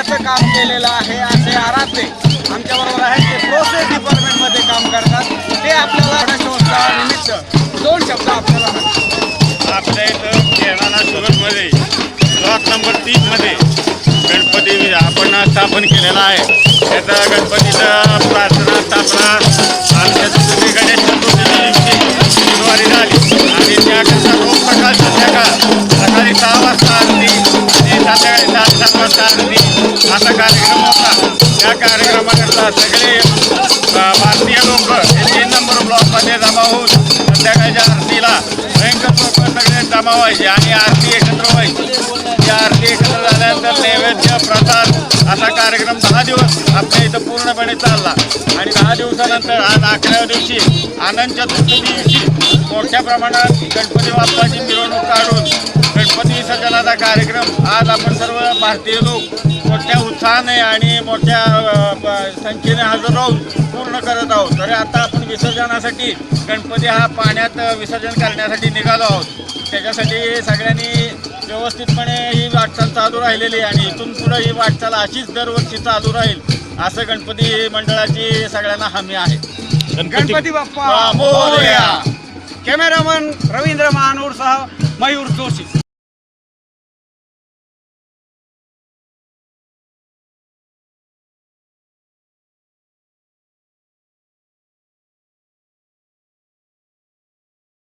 सौंदर्याचं काम केलेलं आहे असे आराधे आमच्याबरोबर आहेत. ते प्रोसेस डिपार्टमेंटमध्ये काम करतात. ते आपल्याला गणेशोत्सवानिमित्त 2 शब्द आपल्याला सांगतात. आपल्या इथं किराणा सुरतमध्ये ब्लॉक नंबर 3मध्ये गणपती आपण स्थापन केलेला आहे. त्याचा गणपतीचा प्रार्थना स्थापना आमच्या गणेश चतुर्थी बुधवारी झाली आणि त्याकरता रोज सकाळ संध्याकाळ सकाळी 6 वाजता आरती आणि संध्याकाळी 7 वाजता आरती असा कार्यक्रम होता. त्या कार्यक्रमाकरता सगळे भारतीय लोक हे 3 नंबर ब्लॉकमध्ये जमा होऊन संध्याकाळच्या आरतीला भयंकर लोक सगळे जमा व्हायचे आणि आरती एकत्र व्हायची. त्या आरती एकत्र झाल्यानंतर नैवेद्य प्रसाद असा कार्यक्रम 10 दिवस आपल्या इथं पूर्णपणे चालला आणि 10 दिवसानंतर आज 11व्या दिवशी आनंद चतुर्थी दिवशी मोठ्या प्रमाणात गणपती बाप्पाची मिरवणूक काढून गणपती विसर्जनाचा कार्यक्रम आज आपण सर्व भारतीय लोक मोठ्या उत्साहाने आणि मोठ्या संख्येने हजर राहून पूर्ण करत आहोत. तर आता आपण विसर्जनासाठी गणपती हा पाण्यात विसर्जन करण्यासाठी निघालो आहोत. त्याच्यासाठी सगळ्यांनी व्यवस्थितपणे ही वाटचाल चालू राहिलेली आणि इथून पुढे ही वाटचाल अशीच दरवर्षी चालू राहील असं गणपती मंडळाची सगळ्यांना हमी आहे. गणपती बाप्पा मोरया. कॅमेरामन रवींद्र महानूरसह मयूर जोशी.